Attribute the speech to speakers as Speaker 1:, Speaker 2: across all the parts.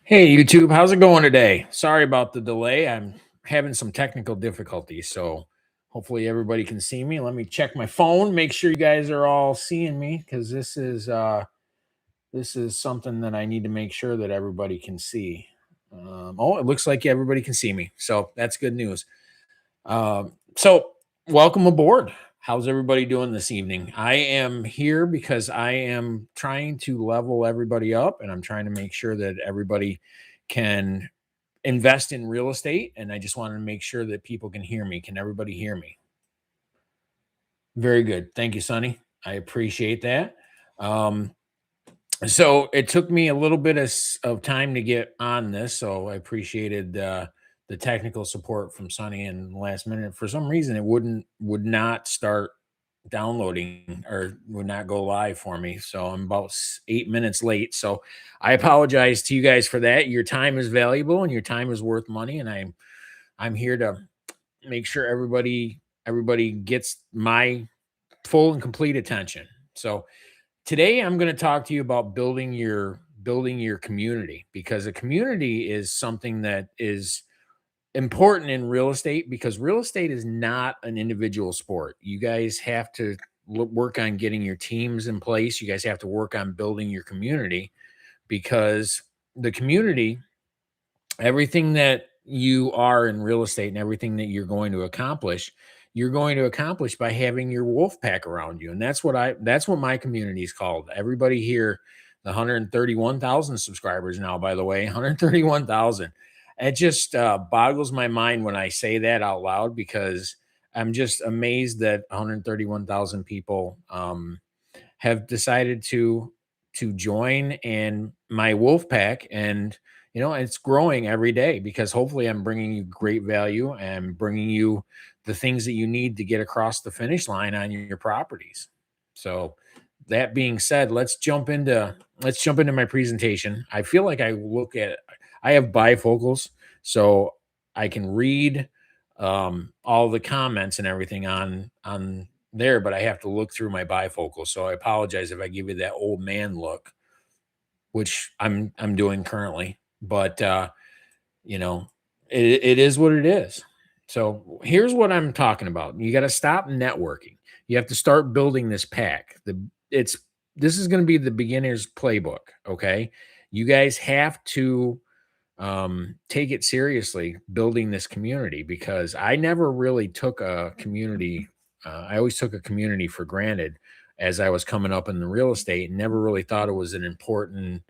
Speaker 1: Hey YouTube, how's it going today? Sorry about the delay. I'm having some technical difficulties, so hopefully everybody can see me. Let me check my phone, make sure you guys are all seeing me because this is something that I need to make sure that everybody can see. Oh, it looks like everybody can see me, so that's good news. So welcome aboard. How's everybody doing this evening? I am here because I am trying to level everybody up and I'm trying to make sure that everybody can invest in real estate. And I just wanted to make sure that people can hear me. Can everybody hear me? Very good. Thank you, Sonny. I appreciate that. Um, so it took me a little bit of time to get on this, so I appreciated the technical support from Sonny. And last minute, for some reason, it would not start downloading or would not go live for me. So I'm about 8 minutes late. So I apologize to you guys for that. Your time is valuable and your time is worth money, and I'm here to make sure everybody gets my full and complete attention. So today I'm going to talk to you about building your community, because a community is something that is important in real estate, because real estate is not an individual sport. You guys have to work on getting your teams in place. You guys have to work on building your community, because the community, everything that you are in real estate and everything that you're going to accomplish by having your wolf pack around you. And that's what my community is called. Everybody here, the 131,000 subscribers now, by the way, 131,000. It just boggles my mind when I say that out loud, because I'm just amazed that 131,000 people have decided to join and my wolf pack. And it's growing every day, because hopefully I'm bringing you great value and bringing you the things that you need to get across the finish line on your properties. So that being said, let's jump into my presentation. I feel like I have bifocals, so I can read all the comments and everything on there, but I have to look through my bifocals. So I apologize if I give you that old man look, which I'm doing currently. But you know, it is what it is. So here's what I'm talking about. You got to stop networking. You have to start building this pack. It's this is going to be the beginner's playbook. Okay, you guys have to take it seriously building this community, because I never really took a community. I always took a community for granted as I was coming up in the real estate, and never really thought it was an important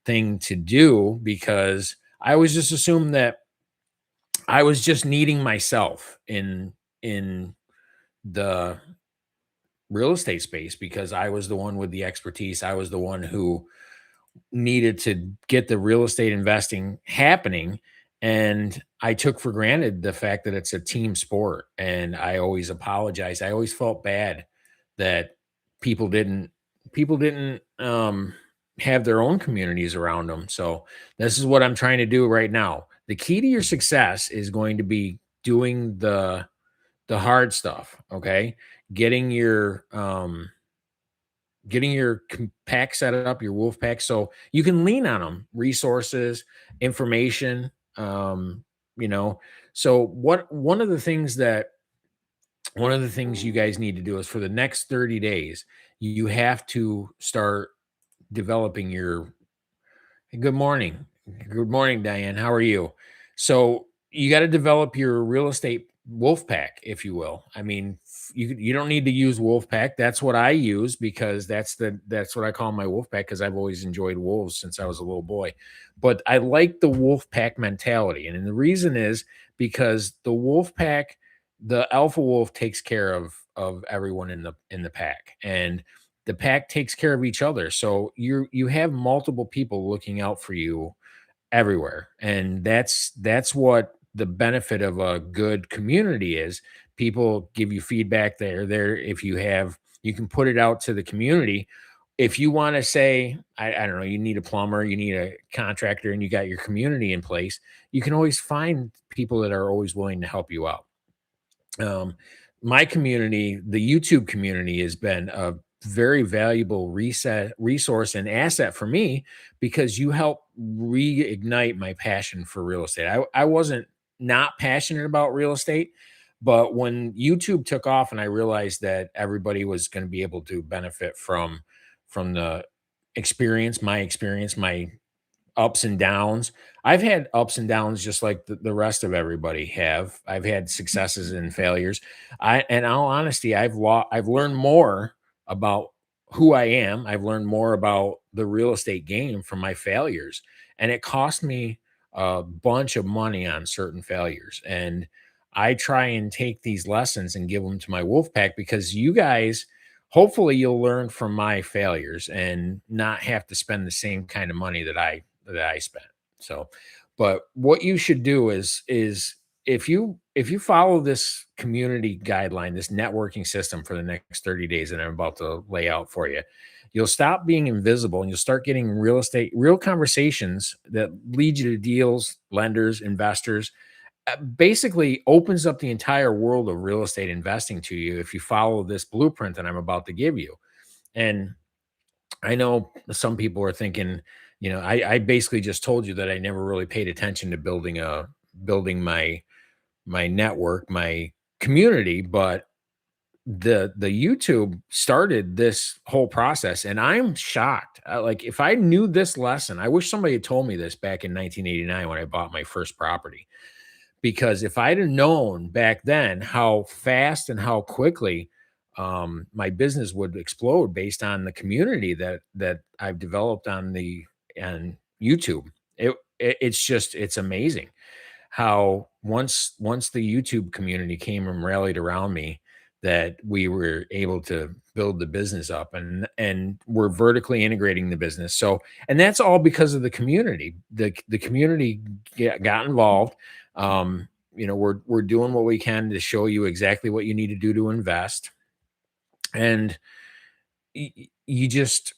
Speaker 1: thing to do, because I always just assumed that I was just needing myself in the real estate space, because I was the one with the expertise. I was the one who needed to get the real estate investing happening. And I took for granted the fact that it's a team sport. And I always apologized. I always felt bad that people didn't people didn't have their own communities around them. So this is what I'm trying to do right now. The key to your success is going to be doing the hard stuff. Okay. Getting your pack set up, your wolf pack, so you can lean on them, resources, information. You know, so one of the things you guys need to do is, for the next 30 days, you have to start developing your good morning. Good morning, Diane. How are you? So you got to develop your real estate wolf pack, if you will. I mean, you don't need to use wolf pack. That's what I use, because that's what I call my wolf pack, because I've always enjoyed wolves since I was a little boy. But I like the wolf pack mentality, and the reason is because the wolf pack, the alpha wolf takes care of everyone in the pack, and the pack takes care of each other. So you have multiple people looking out for you everywhere. And that's what the benefit of a good community is. People give you feedback. They're there. If you can put it out to the community. If you want to say, I don't know, you need a plumber, you need a contractor, and you got your community in place, you can always find people that are always willing to help you out. Um, my community, the YouTube community, has been a very valuable resource and asset for me because you help reignite my passion for real estate. I wasn't not passionate about real estate, but when YouTube took off and I realized that everybody was going to be able to benefit from the experience, my ups and downs. I've had ups and downs just like the rest of everybody have. I've had successes and failures. In all honesty, I've learned more about who I am. I've learned more about the real estate game from my failures. And it cost me a bunch of money on certain failures. And I try and take these lessons and give them to my wolf pack because you guys hopefully you'll learn from my failures and not have to spend the same kind of money that I spent. So, but what you should do is if you follow this community guideline, this networking system for the next 30 days that I'm about to lay out for you, you'll stop being invisible and you'll start getting real conversations that lead you to deals, lenders, investors. Basically opens up the entire world of real estate investing to you if you follow this blueprint that I'm about to give you. And I know some people are thinking, I basically just told you that I never really paid attention to building my network, my community, but the YouTube started this whole process, and I'm shocked. Like if I knew this lesson, I wish somebody had told me this back in 1989 when I bought my first property. Because if I'd have known back then how fast and how quickly my business would explode based on the community that I've developed on YouTube, it's amazing how once the YouTube community came and rallied around me, that we were able to build the business up and we're vertically integrating the business. So, and that's all because of the community. The community got involved. We're doing what we can to show you exactly what you need to do to invest. And you just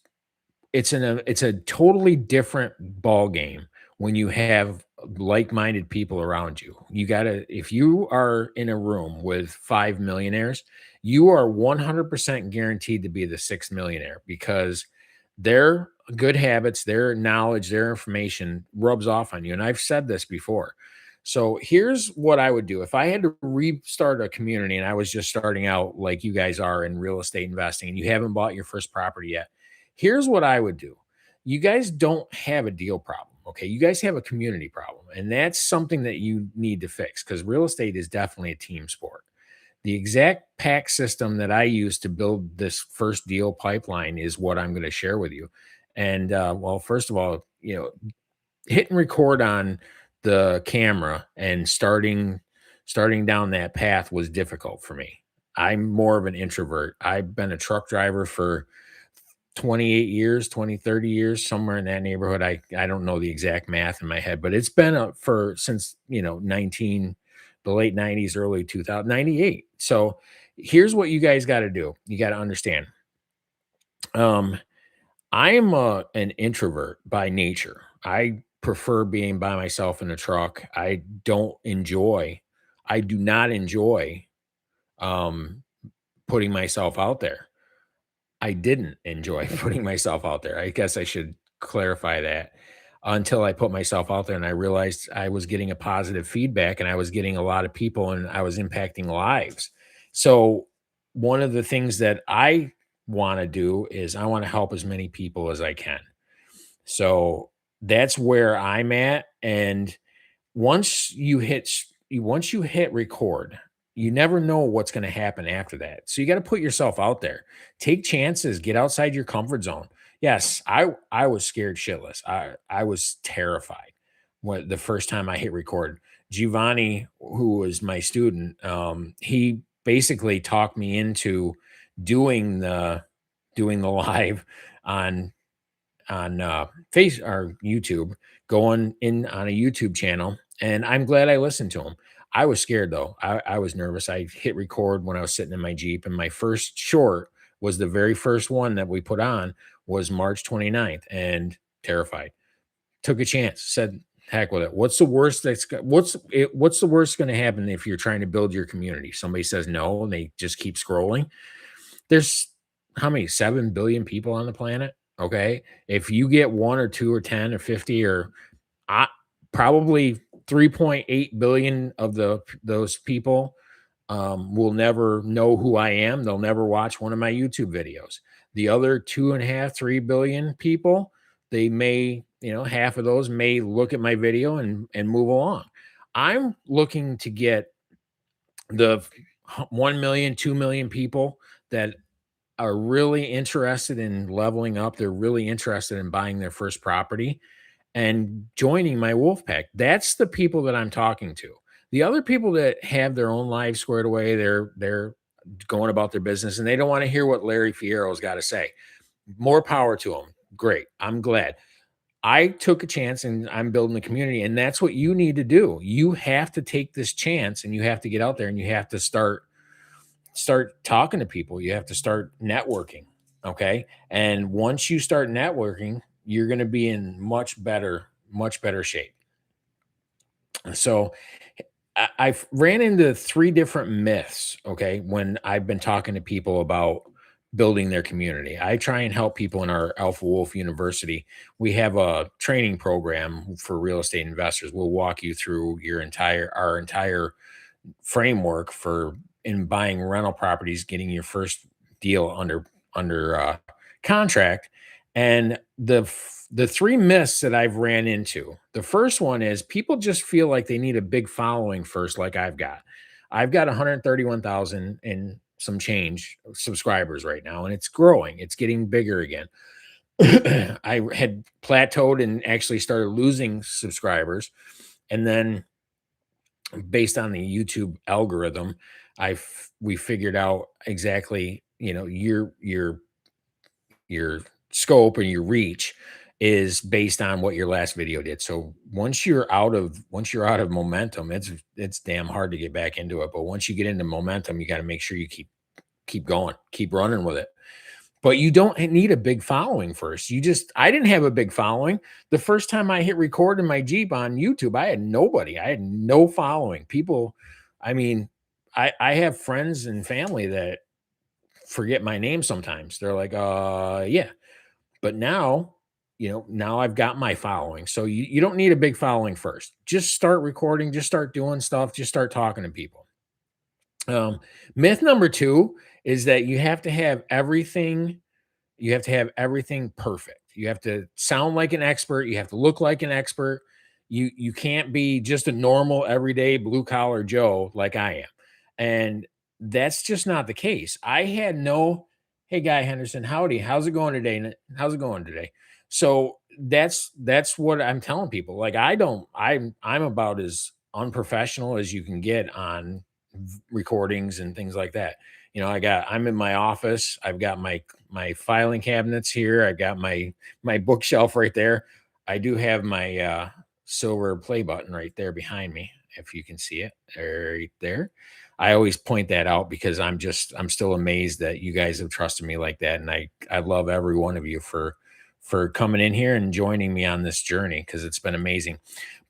Speaker 1: it's a totally different ball game when you have like-minded people around you. You gotta if you are in a room with 5 millionaires, you are 100% guaranteed to be the sixth millionaire because their good habits, their knowledge, their information rubs off on you. And I've said this before. So here's what I would do if I had to restart a community and I was just starting out like you guys are in real estate investing and you haven't bought your first property yet. Here's what I would do. You guys don't have a deal problem. Okay. You guys have a community problem. And that's something that you need to fix because real estate is definitely a team sport. The exact pack system that I use to build this first deal pipeline is what I'm going to share with you. And well, first of all, hitting record on the camera and starting down that path was difficult for me. I'm more of an introvert. I've been a truck driver for 28 years, 20, 30 years, somewhere in that neighborhood. I don't know the exact math in my head, but it's been for since, 19 the late 90s, early 2000, 98. So here's what you guys got to do. You got to understand. Um I am an introvert by nature. I prefer being by myself in a truck. I do not enjoy um, putting myself out there. I didn't enjoy putting myself out there. I guess I should clarify that until I put myself out there and I realized I was getting a positive feedback and I was getting a lot of people and I was impacting lives. So, one of the things that I want to do is I want to help as many people as I can. So that's where I'm at. And once you hit record, you never know what's going to happen after that. So you got to put yourself out there. Take chances, get outside your comfort zone. Yes, I was scared shitless. I was terrified when the first time I hit record. Giovanni, who was my student, he basically talked me into doing the doing the live on face or YouTube, going in on a YouTube channel, and I'm glad I listened to him. I was scared though. I was nervous. I hit record when I was sitting in my Jeep, and my first short was the very first one that we put on was March 29th, and terrified. Took a chance. Said, "Heck with it. What's the worst what's the worst going to happen if you're trying to build your community? Somebody says no, and they just keep scrolling. There's how many 7 billion people on the planet. Okay. If you get one or two or 10 or 50 or I probably 3.8 billion of those people will never know who I am. They'll never watch one of my YouTube videos. The other 2.5, 3 billion people, they may, half of those may look at my video and move along. I'm looking to get the 1 million, 2 million people that are really interested in leveling up. They're really interested in buying their first property and joining my wolf pack. That's the people that I'm talking to. The other people that have their own lives squared away, they're going about their business and they don't want to hear what Larry Fierro's got to say. More power to them. Great. I'm glad. I took a chance and I'm building a community, and that's what you need to do. You have to take this chance and you have to get out there and you have to start talking to people. You have to start networking. Okay. And once you start networking, you're going to be in much better shape. So I've ran into three different myths. Okay. When I've been talking to people about building their community, I try and help people in our Alpha Wolf University. We have a training program for real estate investors. We'll walk you through our entire framework for in buying rental properties, getting your first deal under contract. And the three myths that I've ran into. The first one is people just feel like they need a big following first, like I've got. I've got 131,000 and some change subscribers right now, and it's growing. It's getting bigger again. I had plateaued and actually started losing subscribers, and then based on the YouTube algorithm, we figured out exactly, your scope and your reach is based on what your last video did. So once you're out of momentum, it's damn hard to get back into it. But once you get into momentum, you got to make sure you keep going, keep running with it. But you don't need a big following first. I didn't have a big following. The first time I hit record in my Jeep on YouTube, I had nobody. I had no following. People, I mean, I have friends and family that forget my name sometimes. They're like, yeah. But now I've got my following. So you don't need a big following first. Just start recording, just start doing stuff, just start talking to people. Um, Myth number two is that you have to have everything perfect. You have to sound like an expert. You have to look like an expert. You can't be just a normal everyday blue collar Joe like I am. And that's just not the case. I had no, hey Guy Henderson, howdy, how's it going today? How's it going today? So that's what I'm telling people. Like I'm about as unprofessional as you can get on recordings and things like that. I'm in my office. I've got my filing cabinets here. I've got my bookshelf right there. I do have my silver play button right there behind me, if you can see it right there. I always point that out because I'm still amazed that you guys have trusted me like that. And I love every one of you for coming in here and joining me on this journey because it's been amazing.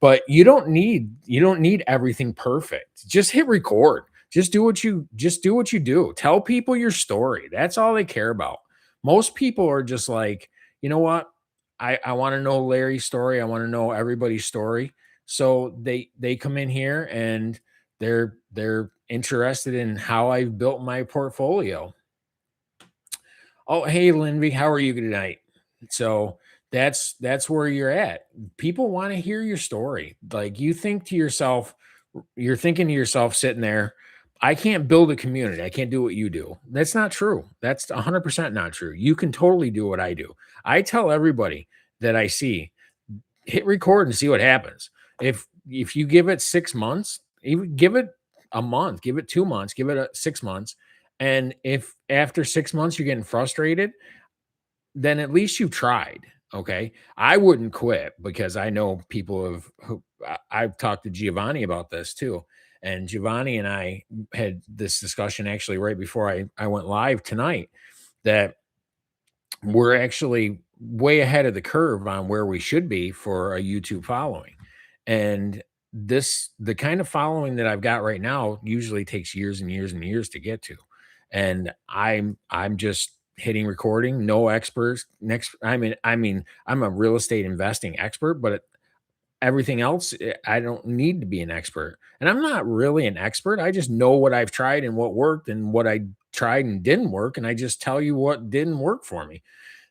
Speaker 1: But you don't need everything perfect. Just hit record. Just do what you do. Tell people your story. That's all they care about. Most people are just like, you know what? I want to know Larry's story. I want to know everybody's story. So they come in here and they're interested in how I built my portfolio. Oh, hey, Lindsay, how are you tonight? So that's where you're at. People want to hear your story. Like you're thinking to yourself sitting there, I can't build a community. I can't do what you do. That's not true. That's 100% not true. You can totally do what I do. I tell everybody that I see, hit record and see what happens. If you give it 6 months, even give it a month, give it 2 months, give it 6 months. And if after 6 months you're getting frustrated, then at least you tried. Okay. I wouldn't quit because I know people I've talked to Giovanni about this too. And Giovanni and I had this discussion actually right before I went live tonight that we're actually way ahead of the curve on where we should be for a YouTube following. And the kind of following that I've got right now usually takes years and years and years to get to. And I'm just hitting recording, no experts. Next, I'm a real estate investing expert, but everything else, I don't need to be an expert. And I'm not really an expert. I just know what I've tried and what worked and what I tried and didn't work. And I just tell you what didn't work for me.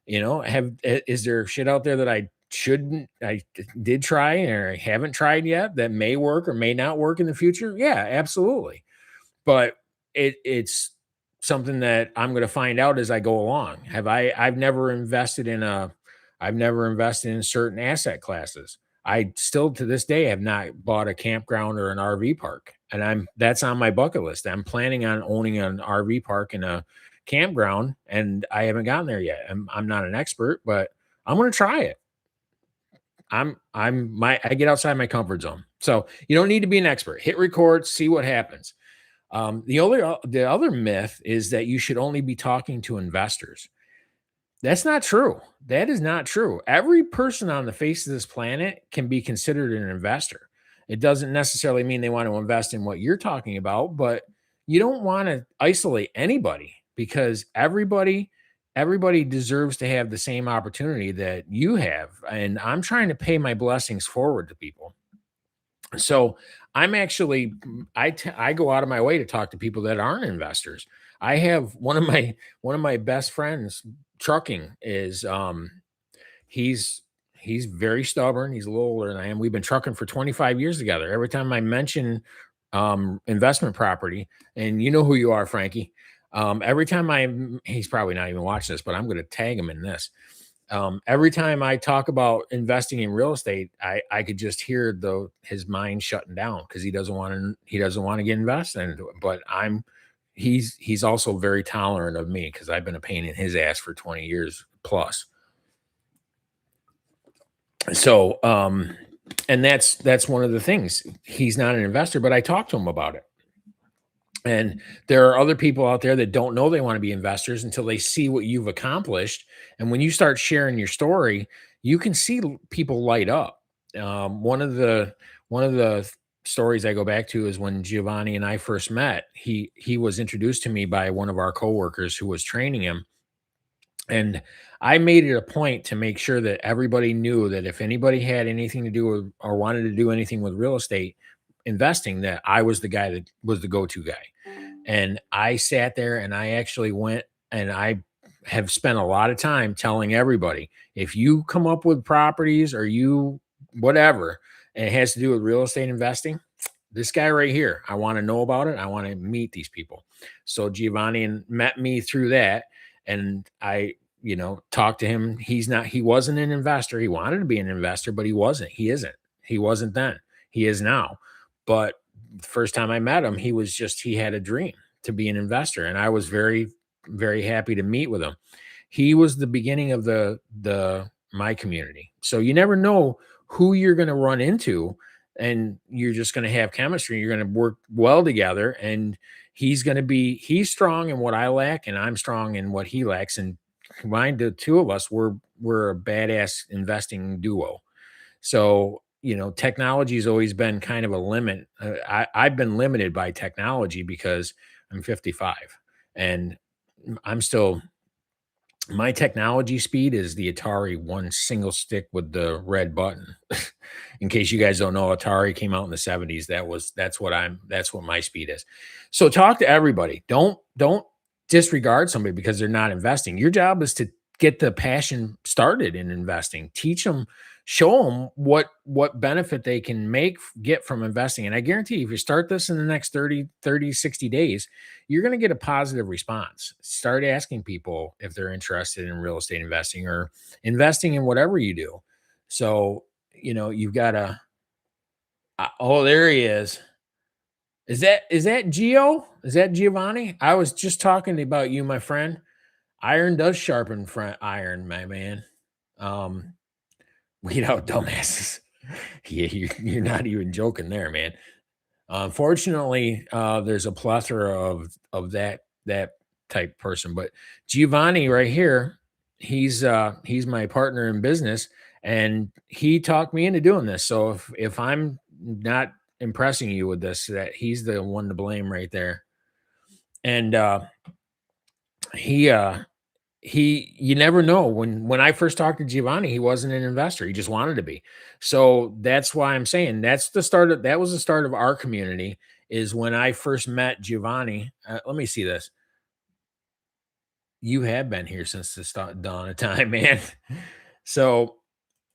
Speaker 1: Is there shit out there that I did try or I haven't tried yet that may work or may not work in the future? Yeah, absolutely. But it's something that I'm gonna find out as I go along. I've never invested in certain asset classes. I still to this day have not bought a campground or an RV park, and that's on my bucket list. I'm planning on owning an RV park and a campground, and I haven't gotten there yet. I'm not an expert, but I'm gonna try it. I get outside my comfort zone. So you don't need to be an expert. Hit record, see what happens. The other myth is that you should only be talking to investors. That's not true. That is not true. Every person on the face of this planet can be considered an investor. It doesn't necessarily mean they want to invest in what you're talking about, but you don't want to isolate anybody because everybody deserves to have the same opportunity that you have. And I'm trying to pay my blessings forward to people. So I'm actually I go out of my way to talk to people that aren't investors. I have one of my best friends trucking is he's he's very stubborn. He's a little older than I am. We've been trucking for 25 years together. Every time I mention investment property, and you know who you are, Frankie. Every time he's probably not even watching this, but I'm going to tag him in this. Every time I talk about investing in real estate, I could just hear his mind shutting down because he doesn't want to get invested into it. But he's also very tolerant of me because I've been a pain in his ass for 20 years plus. So and that's one of the things. He's not an investor, but I talked to him about it. And there are other people out there that don't know they want to be investors until they see what you've accomplished. And when you start sharing your story, you can see people light up. One of the stories I go back to is when Giovanni and I first met. He was introduced to me by one of our coworkers who was training him, and I made it a point to make sure that everybody knew that if anybody had anything to do with or wanted to do anything with real estate investing, that I was the guy that was the go-to guy. And I sat there and I actually went and I have spent a lot of time telling everybody if you come up with properties or you whatever, and it has to do with real estate investing, this guy right here, I want to know about it. I want to meet these people. So met me through that. And talked to him. He wasn't an investor. He wanted to be an investor, but he wasn't. He isn't. He wasn't then. He is now. But the first time I met him, he had a dream to be an investor. And I was very, very happy to meet with him. He was the beginning of my community. So you never know who you're going to run into, and you're just going to have chemistry. You're going to work well together, and he's strong in what I lack, and I'm strong in what he lacks. And combined, the two of us, we're a badass investing duo. So, technology has always been kind of a limit. I've been limited by technology because I'm 55 and I'm still, my technology speed is the Atari one single stick with the red button. In case you guys don't know, Atari came out in the 70s. That's what my speed is. So talk to everybody. Don't disregard somebody because they're not investing. Your job is to get the passion started in investing. Teach them, show them what benefit they can get from investing. And I guarantee you, if you start this in the next 60 days, you're going to get a positive response. Start asking people if they're interested in real estate investing or investing in whatever you do. So, you've got to, oh, there he is. Is that Gio? Is that Giovanni? I was just talking about you, my friend. Iron does sharpen iron, my man. Weed out dumbasses. Yeah, you're not even joking there, man. Unfortunately, there's a plethora of that type person, but Giovanni right here, he's my partner in business, and he talked me into doing this. So if I'm not impressing you with this, that he's the one to blame right there. And he you never know. When I first talked to Giovanni, he wasn't an investor. He just wanted to be. So that's why I'm saying that was the start of our community is when I first met Giovanni. Let me see this. You have been here since the dawn of time, man. So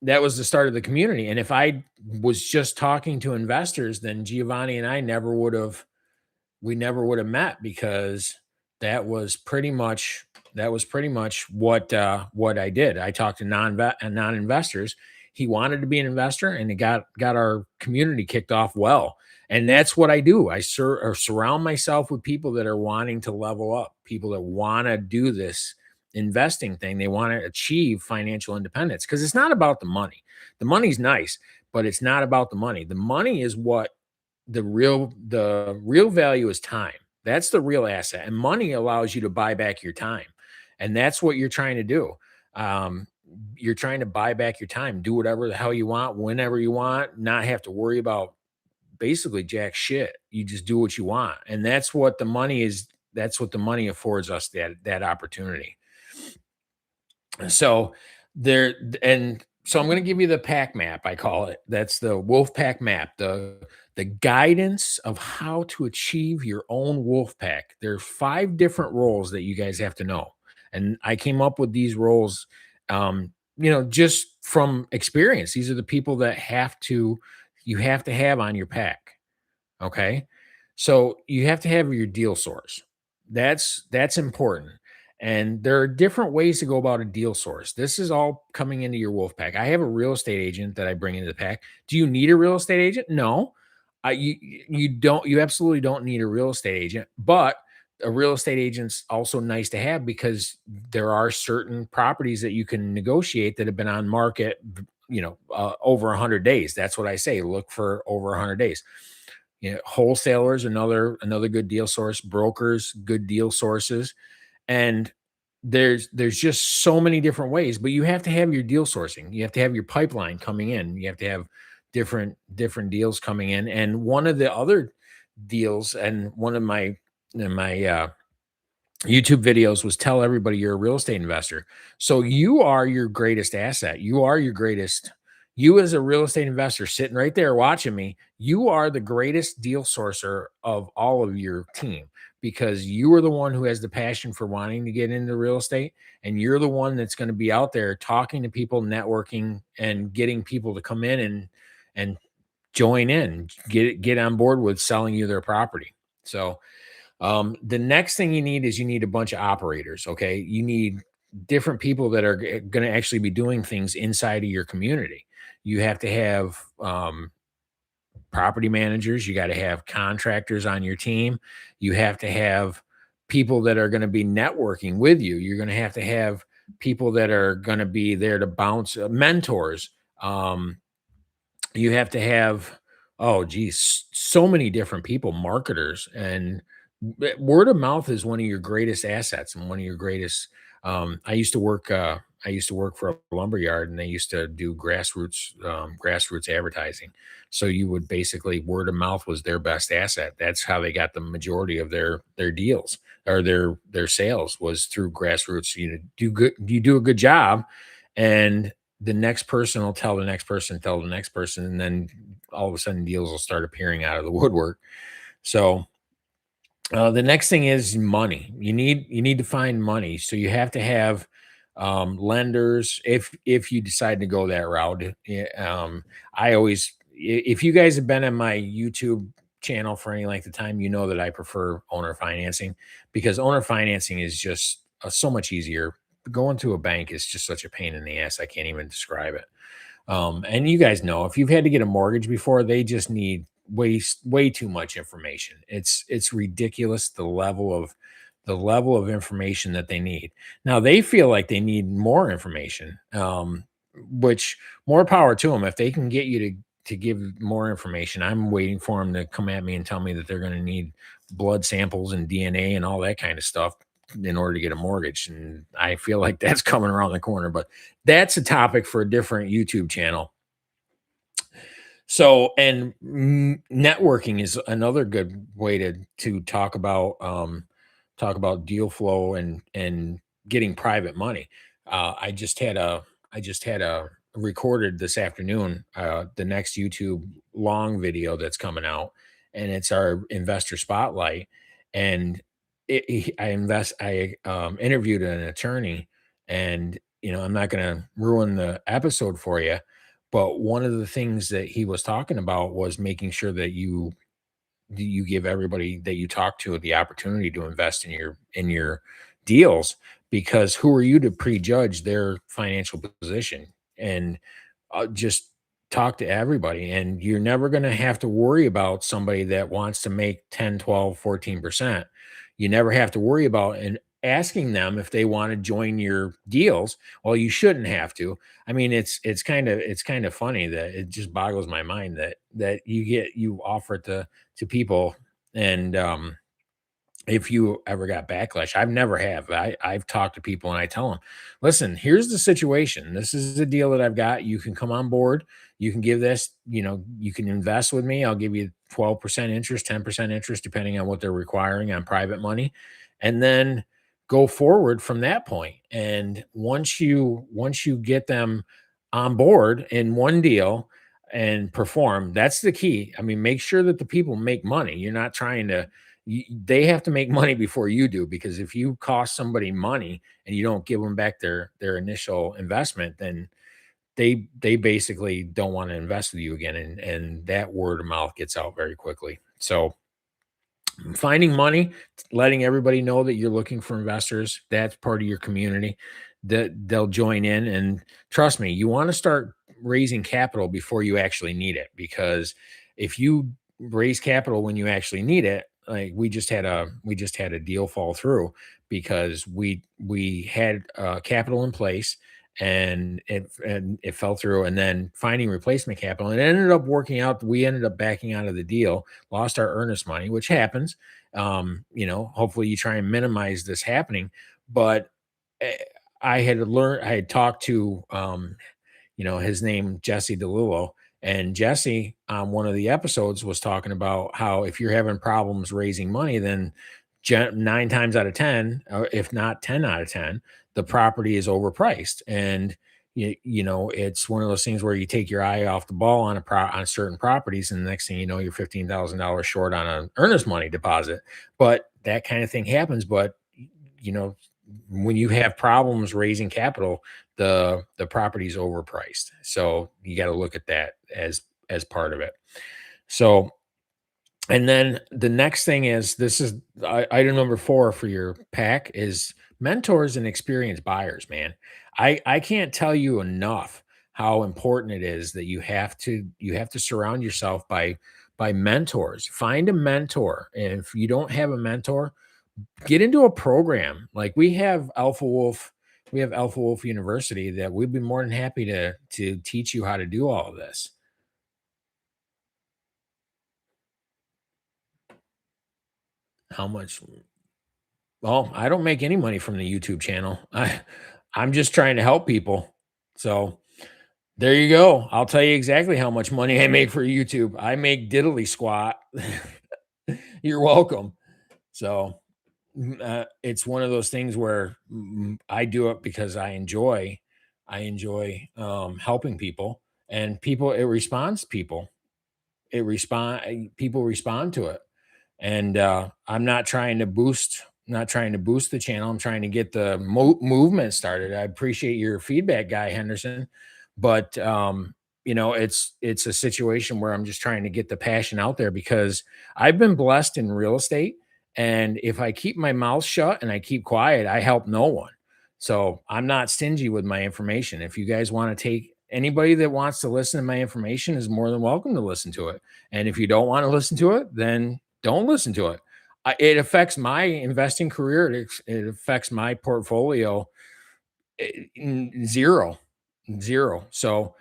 Speaker 1: that was the start of the community. And if I was just talking to investors, then Giovanni and I never would have we never would have met because that was pretty much what I did. I talked to non-investors. He wanted to be an investor, and it got our community kicked off well. And that's what I do. Or surround myself with people that are wanting to level up, people that want to do this investing thing. They want to achieve financial independence because it's not about the money. The money's nice, but it's not about the money. The money is what the real value is time. That's the real asset, and money allows you to buy back your time, and that's what you're trying to do. Um, you're trying to buy back your time, do whatever the hell you want, whenever you want, not have to worry about basically jack shit. You just do what you want, and that's what the money is. That's what the money affords us that opportunity. So there and so I'm going to give you the pack map, I call it. That's the wolf pack map, the guidance of how to achieve your own wolf pack. There's 5 different roles that you guys have to know. And I came up with these roles just from experience. These are the people that you have to have on your pack. Okay. So you have to have your deal source. That's important. And there are different ways to go about a deal source. This is all coming into your wolf pack. I have a real estate agent that I bring into the pack. Do you need a real estate agent? No. You absolutely don't need a real estate agent, but a real estate agent's also nice to have because there are certain properties that you can negotiate that have been on market, over 100 days. That's what I say. Look for over 100 days. Wholesalers, another good deal source, brokers, good deal sources. And there's just so many different ways, but you have to have your deal sourcing. You have to have your pipeline coming in. You have to have different deals coming in. And one of the other deals, and one of my YouTube videos was tell everybody you're a real estate investor. So you are your greatest asset. You as a real estate investor sitting right there watching me, you are the greatest deal sourcer of all of your team because you are the one who has the passion for wanting to get into real estate. And you're the one that's going to be out there talking to people, networking, and getting people to come in and join in, get on board with selling you their property. So the next thing you need a bunch of operators. Okay. You need different people that are going to actually be doing things inside of your community. You have to have property managers. You got to have contractors on your team. You have to have people that are going to be networking with you. You're going to have people that are going to be there to bounce mentors. You have to have, oh geez, so many different people, marketers, and word of mouth is one of your greatest assets and one of your greatest. I used to work for a lumber yard, and they used to do grassroots advertising. So you would basically, word of mouth was their best asset. That's how they got the majority of their deals or their sales was through grassroots. You do a good job, and the next person will tell the next person, tell the next person, and then all of a sudden deals will start appearing out of the woodwork. So the next thing is money. You need to find money. So you have to have lenders if you decide to go that route. If you guys have been on my YouTube channel for any length of time, you know that I prefer owner financing because owner financing is just so much easier. Going to a bank is just such a pain in the ass. I can't even describe it. And you guys know if you've had to get a mortgage before, they just need way too much information. It's ridiculous the level of information that they need. Now they feel like they need more information, which more power to them. If they can get you to give more information, I'm waiting for them to come at me and tell me that they're going to need blood samples and DNA and all that kind of stuff in order to get a mortgage. And I feel like that's coming around the corner, but that's a topic for a different YouTube channel. So, and networking is another good way to talk about deal flow and getting private money. I just had a recorded this afternoon the next YouTube long video that's coming out, and it's our investor spotlight. And I interviewed an attorney, and I'm not going to ruin the episode for you, but one of the things that he was talking about was making sure that you give everybody that you talk to the opportunity to invest in your deals, because who are you to prejudge their financial position? And just talk to everybody, and you're never going to have to worry about somebody that wants to make 10, 12, 14%. You never have to worry about and asking them if they want to join your deals. Well, you shouldn't have to. I mean, it's kind of funny that it just boggles my mind that you offer it to people. And if you ever got backlash, I've never have. I've talked to people and I tell them, listen, here's the situation. This is the deal that I've got. You can come on board. You can give this, you can invest with me. I'll give you 12% interest, 10% interest, depending on what they're requiring on private money. And then go forward from that point. And once you get them on board in one deal and perform, that's the key. I mean, make sure that the people make money. You're not trying to they have to make money before you do, because if you cost somebody money and you don't give them back their initial investment, then they basically don't want to invest with you again, and that word of mouth gets out very quickly. So finding money, letting everybody know that you're looking for investors, that's part of your community, that they'll join in. And trust me, you want to start raising capital before you actually need it, because if you raise capital when you actually need it, like we just had a deal fall through because we had capital in place, and it fell through, and then finding replacement capital, and it ended up working out. We ended up backing out of the deal, lost our earnest money, which happens. Hopefully you try and minimize this happening. But eh, I had talked to his name, Jesse DeLillo. And Jesse, on one of the episodes, was talking about how if you're having problems raising money, then 9 times out of 10, or if not 10 out of 10, the property is overpriced. And it's one of those things where you take your eye off the ball on certain properties, and the next thing you know, you're $15,000 short on an earnest money deposit. But that kind of thing happens. But you know, when you have problems raising capital, the property's overpriced. So you got to look at that as part of it. So, and then the next thing is, this is item number 4 for your pack, is mentors and experienced buyers, man. I can't tell you enough how important it is that you have to surround yourself by mentors. Find a mentor. And if you don't have a mentor, get into a program. Like we have Alpha Wolf University, that we'd be more than happy to teach you how to do all of this. How much? Well, I don't make any money from the YouTube channel. I'm just trying to help people. So there you go. I'll tell you exactly how much money I make for YouTube. I make diddly squat. You're welcome. So it's one of those things where I do it because I enjoy helping people, and it responds people. People respond to it. And I'm not trying to boost the channel. I'm trying to get the movement started. I appreciate your feedback, Guy Henderson, but it's a situation where I'm just trying to get the passion out there, because I've been blessed in real estate, and if I keep my mouth shut and I keep quiet, I help no one. So I'm not stingy with my information. If you guys want to take anybody that wants to listen to my information is more than welcome to listen to it. And if you don't want to listen to it, then don't listen to it. It affects my investing career. It affects my portfolio. Zero, zero. So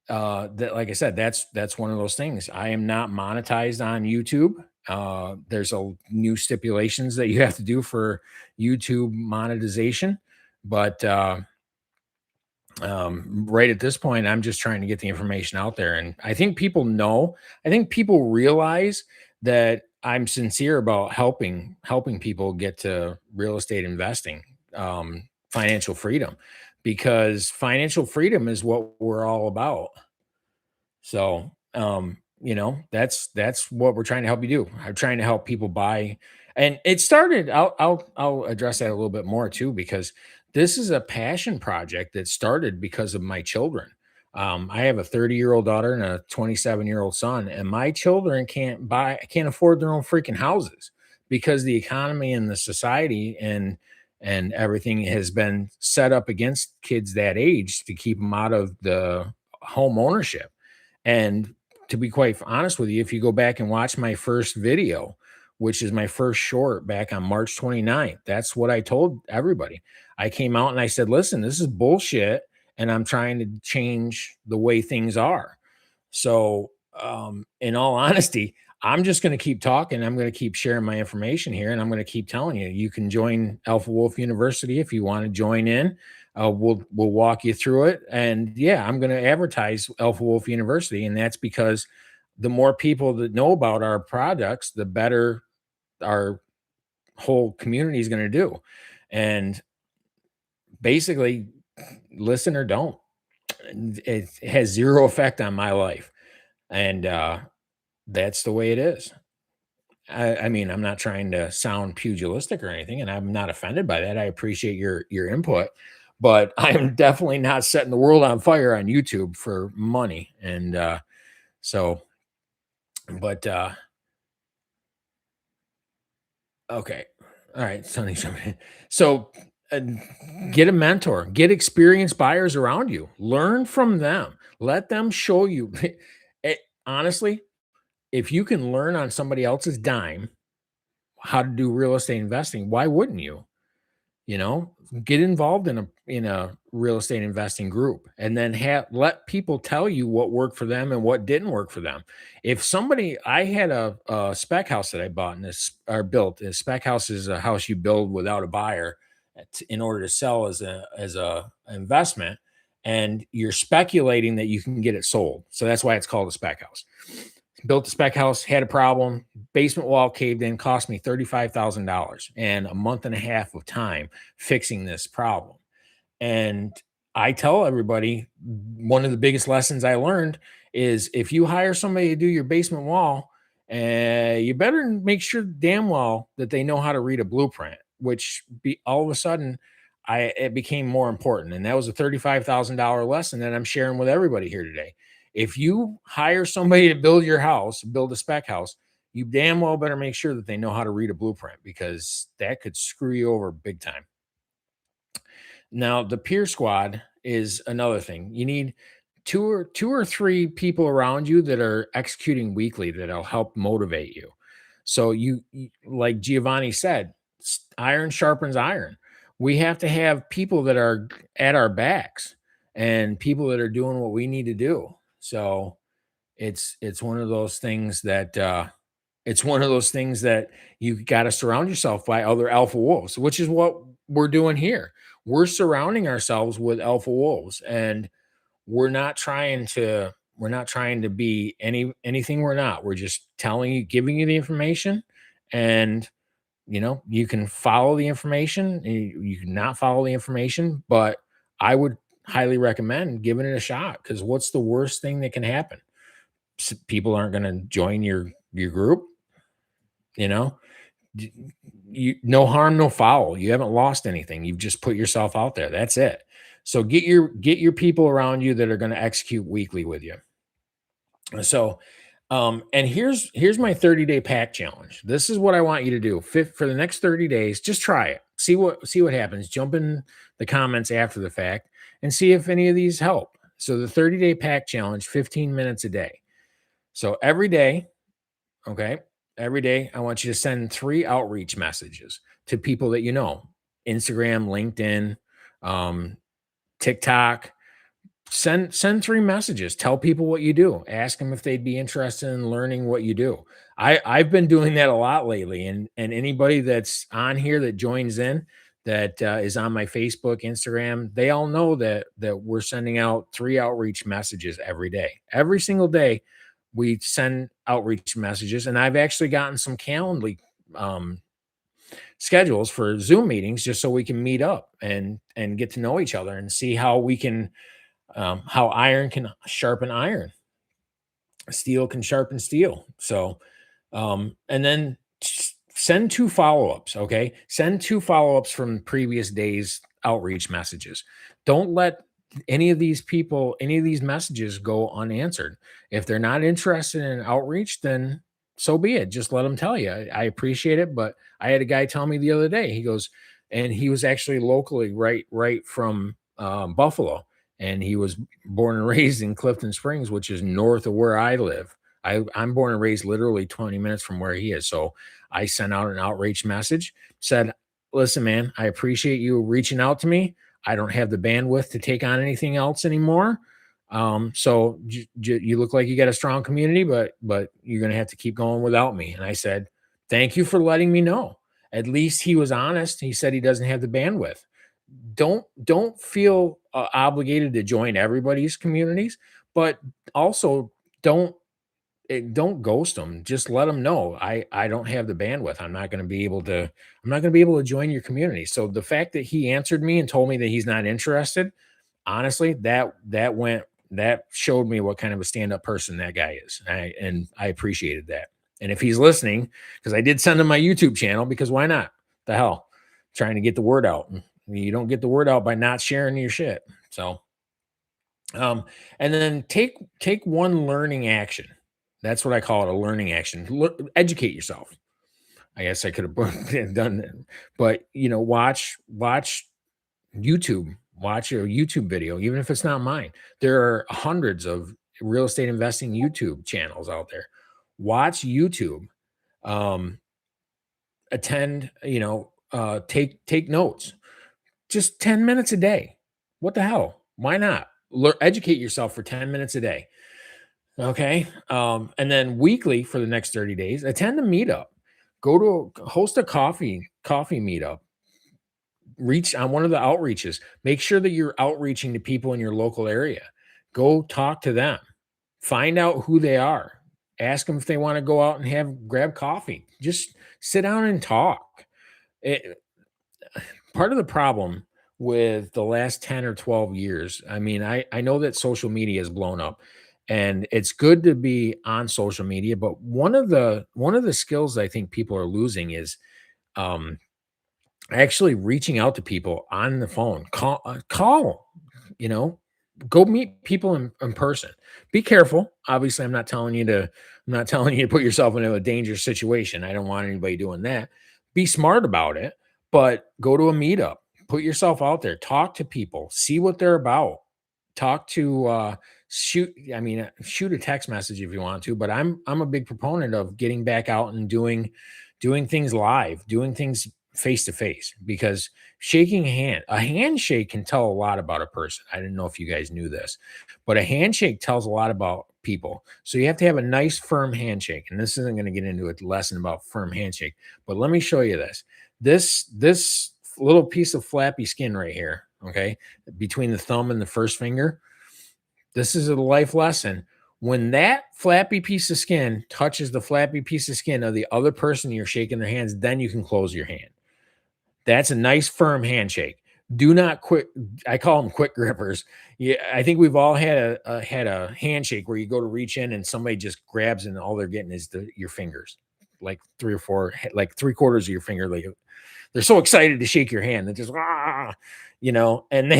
Speaker 1: that, like I said, that's one of those things. I am not monetized on YouTube. There's a new stipulations that you have to do for YouTube monetization, but right at this point, I'm just trying to get the information out there. And I think people know, I think people realize that I'm sincere about helping people get to real estate investing. financial freedom, because financial freedom is what we're all about. So, that's what we're trying to help you do. I'm trying to help people buy, and it started. I'll address that a little bit more too, because this is a passion project that started because of my children. I have a 30-year-old daughter and a 27-year-old son, and my children can't afford their own freaking houses because the economy and the society and everything has been set up against kids that age to keep them out of the home ownership. And to be quite honest with you, if you go back and watch my first video, which is my first short back on March 29th, that's what I told everybody. I came out and I said, listen, this is bullshit. And I'm trying to change the way things are. So, in all honesty, I'm just going to keep talking. I'm going to keep sharing my information here, and I'm going to keep telling you. You can join Alpha Wolf University if you want to join in. We'll walk you through it, and yeah, I'm going to advertise Alpha Wolf University, and that's because the more people that know about our products, the better our whole community is going to do. And basically, listen or don't. It has zero effect on my life, and that's the way it is. I mean, I'm not trying to sound pugilistic or anything, and I'm not offended by that. I appreciate your input, but I'm definitely not setting the world on fire on YouTube for money. And so, but okay, all right, Sonny. So, uh, get a mentor, get experienced buyers around you, learn from them, let them show you. Honestly, if you can learn on somebody else's dime how to do real estate investing, why wouldn't you? You know, get involved in a real estate investing group, and then let people tell you what worked for them and what didn't work for them. If somebody, I had a spec house that I bought in this or built. A spec house is a house you build without a buyer in order to sell as a investment, and you're speculating that you can get it sold. So that's why it's called a spec house. Built the spec house, had a problem, basement wall caved in, cost me $35,000 and a month and a half of time fixing this problem. And I tell everybody, one of the biggest lessons I learned is if you hire somebody to do your basement wall, you better make sure damn well that they know how to read a blueprint, all of a sudden it became more important. And that was a $35,000 lesson that I'm sharing with everybody here today. If you hire somebody to build your house, build a spec house, you damn well better make sure that they know how to read a blueprint, because that could screw you over big time. Now, the peer squad is another thing. You need two or three people around you that are executing weekly that'll help motivate you. So like Giovanni said, iron sharpens iron. We have to have people that are at our backs and people that are doing what we need to do. So it's one of those things that you got to surround yourself by other alpha wolves, which is what we're doing here. We're surrounding ourselves with alpha wolves, and we're not trying to be anything we're not. We're just telling you, giving you the information, and you can follow the information, you can not follow the information, but I would highly recommend giving it a shot, because what's the worst thing that can happen? People aren't going to join your group, you know. No harm, no foul. You haven't lost anything. You've just put yourself out there. That's it. So get your people around you that are going to execute weekly with you. So, and here's my 30-day pack challenge. This is what I want you to do. For the next 30 days. Just try it. See what happens. Jump in the comments after the fact and see if any of these help. So the 30-day pack challenge, 15 minutes a day. So every day, okay, every day I want you to send 3 outreach messages to people that you know. Instagram, LinkedIn, um, TikTok. Send 3 messages. Tell people what you do. Ask them if they'd be interested in learning what you do. I've been doing that a lot lately, and anybody that's on here that joins in, that is on my Facebook, Instagram, they all know that we're sending out 3 outreach messages every day. Every single day, we send outreach messages, and I've actually gotten some Calendly um, schedules for Zoom meetings just so we can meet up and get to know each other and see how we can how iron can sharpen iron, steel can sharpen steel. So and then send two follow-ups, okay? Send two follow-ups from previous days outreach messages. Don't let any of these messages go unanswered. If they're not interested in outreach, then so be it. Just let them tell you. I appreciate it, but I had a guy tell me the other day. He goes, and he was actually locally right from Buffalo, and he was born and raised in Clifton Springs, which is north of where I live. I'm born and raised literally 20 minutes from where he is. So I sent out an outreach message, said, listen, man, I appreciate you reaching out to me. I don't have the bandwidth to take on anything else anymore. So you look like you got a strong community, but you're gonna have to keep going without me. And I said, thank you for letting me know. At least he was honest. He said he doesn't have the bandwidth. Don't feel obligated to join everybody's communities, but also don't don't ghost them. Just let them know I don't have the bandwidth. I'm not going to be able to join your community. So the fact that he answered me and told me that he's not interested, honestly, that showed me what kind of a stand-up person that guy is. And I appreciated that. And if he's listening, because I did send him my YouTube channel, because why not? The hell, trying to get the word out. You don't get the word out by not sharing your shit. So um, and then take one learning action. That's what I call it, a learning action. Educate yourself. I guess I could have done that, but watch YouTube. Watch a YouTube video, even if it's not mine. There are hundreds of real estate investing YouTube channels out there. Watch YouTube. Um, attend. Take notes. Just 10 minutes a day. What the hell? Why not? Educate yourself for 10 minutes a day. Okay. And then weekly for the next 30 days, attend a meetup. Host a coffee meetup. Reach on one of the outreaches. Make sure that you're outreaching to people in your local area. Go talk to them. Find out who they are. Ask them if they want to go out and grab coffee. Just sit down and talk. It, Part of the problem with the last 10 or 12 years, I mean, I know that social media has blown up and it's good to be on social media, but one of the skills I think people are losing is um actually reaching out to people on the phone. Call, you know, go meet people in person. Be careful. Obviously, I'm not telling you to put yourself into a dangerous situation. I don't want anybody doing that. Be smart about it, but go to a meetup. Put yourself out there. Talk to people. See what they're about. Talk to shoot a text message if you want to, but I'm a big proponent of getting back out and doing things live, doing things face to face, because a handshake can tell a lot about a person. I didn't know if you guys knew this, but a handshake tells a lot about people. So you have to have a nice firm handshake. And this isn't going to get into a lesson about firm handshake, but let me show you this. This little piece of flappy skin right here, okay, between the thumb and the first finger. This is a life lesson. When that flappy piece of skin touches the flappy piece of skin of the other person you're shaking their hands, then you can close your hand. That's a nice firm handshake. Do not quit. I call them quick grippers. Yeah, I think we've all had a handshake where you go to reach in and somebody just grabs and all they're getting is your fingers, like three or four, like three quarters of your finger. Like they're so excited to shake your hand. They just and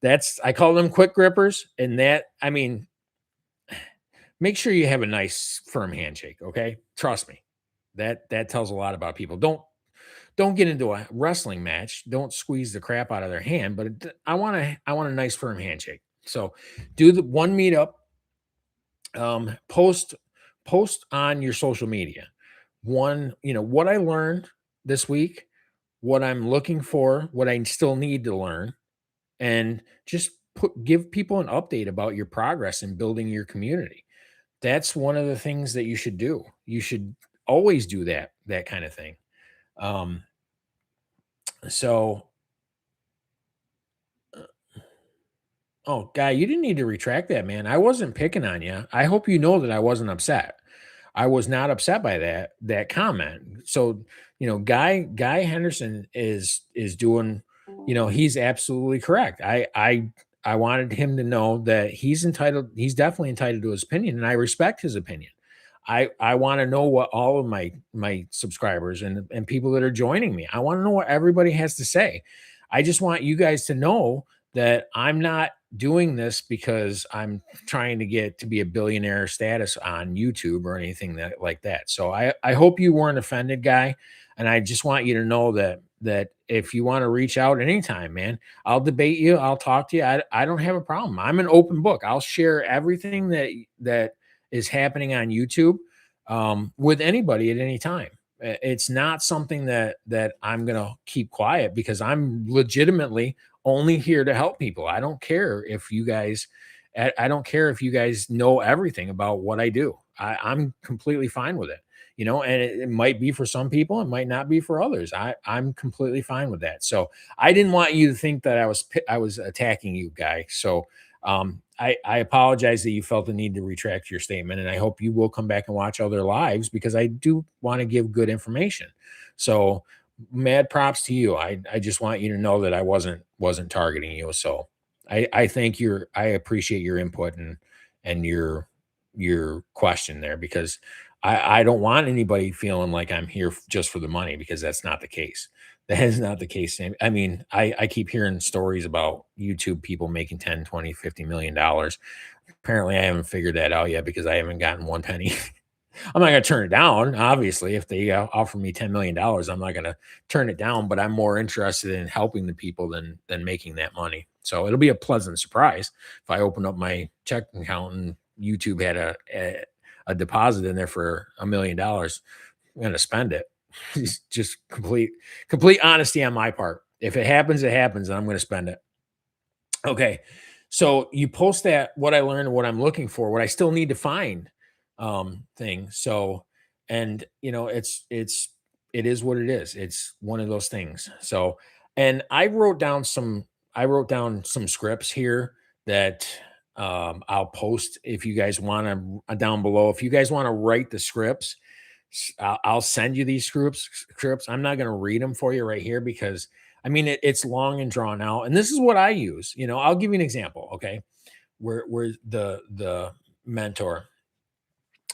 Speaker 1: that's I call them quick grippers. And make sure you have a nice firm handshake. Okay, trust me, that tells a lot about people. Don't get into a wrestling match. Don't squeeze the crap out of their hand. But I want a nice firm handshake. So do the one meetup. Post on your social media. What I learned this week, what I'm looking for, what I still need to learn, and just give people an update about your progress in building your community. That's one of the things that you should do. You should always do that kind of thing. Um, so Oh, guy, you didn't need to retract that, man. I wasn't picking on you. I hope you know that I wasn't upset. I was not upset by that comment. So, Guy Henderson is doing, he's absolutely correct. I wanted him to know that he's definitely entitled to his opinion, and I respect his opinion. I want to know what all of my subscribers and people that are joining me. I want to know what everybody has to say. I just want you guys to know that I'm not doing this because I'm trying to get to be a billionaire status on YouTube or anything like that. So I hope you weren't offended, Guy, and I just want you to know that if you want to reach out anytime, man, I'll debate you, I'll talk to you. I don't have a problem. I'm an open book. I'll share everything that is happening on YouTube with anybody at any time. It's not something that I'm gonna keep quiet because I'm legitimately only here to help people. I don't care if you guys I don't care if you guys know everything about what I do. I'm completely fine with it. And it might be for some people, it might not be for others. I'm completely fine with that. So I didn't want you to think that I was attacking you, Guy. So I apologize that you felt the need to retract your statement, and I hope you will come back and watch other lives because I do want to give good information. So mad props to you. I just want you to know that I wasn't targeting you. So I appreciate your input and your question there because I don't want anybody feeling like I'm here just for the money because that's not the case. That is not the case. I mean, I keep hearing stories about YouTube people making 10, 20, $50 million. Apparently, I haven't figured that out yet because I haven't gotten one penny. I'm not going to turn it down. Obviously, if they offer me $10 million, I'm not going to turn it down. But I'm more interested in helping the people than making that money. So it'll be a pleasant surprise if I open up my checking account and YouTube had a deposit in there for $1 million. I'm going to spend it. It's just complete honesty on my part. If it happens, it happens, and I'm going to spend it. Okay. So you post that what I learned, what I'm looking for, what I still need to find thing. So and it is what it is. It's one of those things. So and I wrote down some scripts here that I'll post if you guys want to down below. If you guys want to write the scripts, I'll send you these scripts. I'm not going to read them for you right here because I mean it's long and drawn out. And this is what I use. I'll give you an example. Okay, where the mentor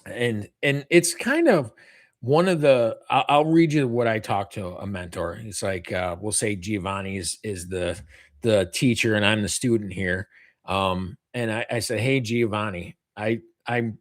Speaker 1: and it's kind of one of the. I'll read you what I talk to a mentor. It's like we'll say Giovanni is the teacher and I'm the student here. And I said, hey Giovanni, I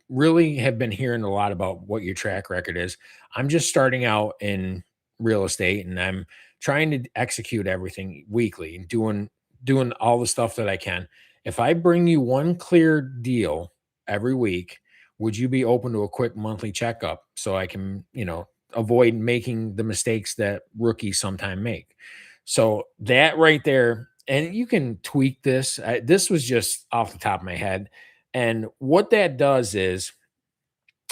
Speaker 1: really have been hearing a lot about what your track record is. I'm just starting out in real estate and I'm trying to execute everything weekly and doing all the stuff that I can. If I bring you one clear deal every week, would you be open to a quick monthly checkup so I can, avoid making the mistakes that rookies sometimes make? So that right there, and you can tweak this. This was just off the top of my head. And what that does is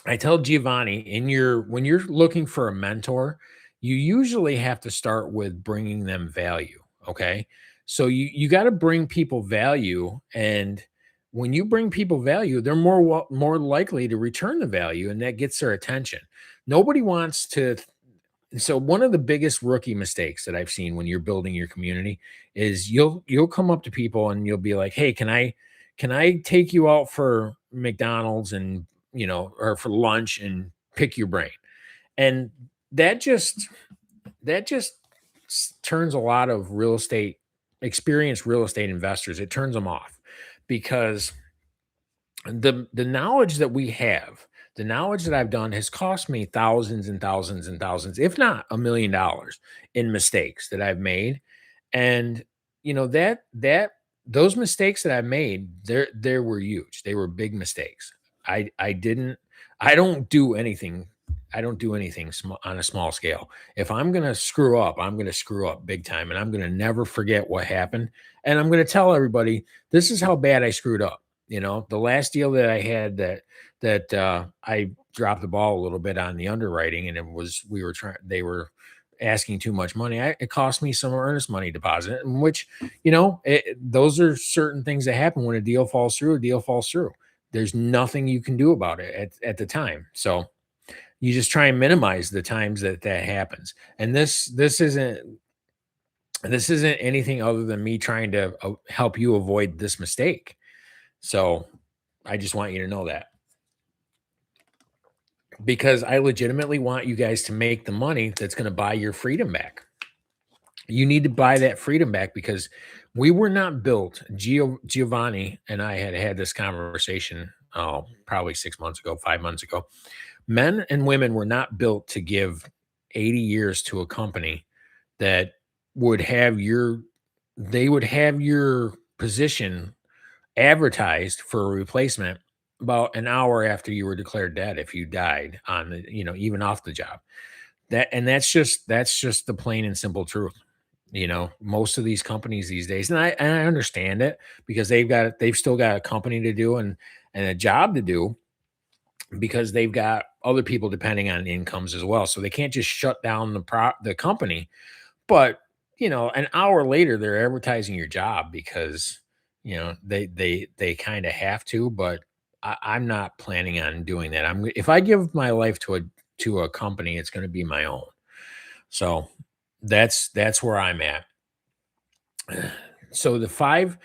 Speaker 1: I tell Giovanni when you're looking for a mentor, you usually have to start with bringing them value. Okay. So you got to bring people value. And when you bring people value, they're more likely to return the value and that gets their attention. Nobody wants to. So one of the biggest rookie mistakes that I've seen when you're building your community is you'll come up to people and you'll be like, "Hey, can I take you out for McDonald's and, or for lunch and pick your brain?" And that just turns a lot of experienced real estate investors, it turns them off because the knowledge that we have, the knowledge that I've done has cost me thousands and thousands and thousands, if not $1 million in mistakes that I've made. And that those mistakes that I made, there were huge. They were big mistakes. I didn't I don't do anything. I don't do anything on a small scale. If I'm going to screw up, I'm going to screw up big time and I'm going to never forget what happened. And I'm going to tell everybody, this is how bad I screwed up. The last deal that I had that I dropped the ball a little bit on the underwriting, and they were asking too much money. It cost me some earnest money deposit, in which those are certain things that happen when a deal falls through. A deal falls through. There's nothing you can do about it at the time. So You just try and minimize the times that that happens. And this isn't anything other than me trying to help you avoid this mistake. So I just want you to know that, because I legitimately want you guys to make the money that's going to buy your freedom back. You need to buy that freedom back, because we were not built. Giovanni and I had this conversation, oh, probably 6 months ago, 5 months ago. Men and women were not built to give 80 years to a company that would have your they would have your position advertised for a replacement about an hour after you were declared dead if you died on the, even off the job. That's just the plain and simple truth. Most of these companies these days, and I understand it, because they've still got a company to do, and a job to do, because they've got other people depending on incomes as well. So they can't just shut down the company. But an hour later, they're advertising your job because they kind of have to. But I'm not planning on doing that. If I give my life to a company, it's going to be my own. So that's where I'm at. So the five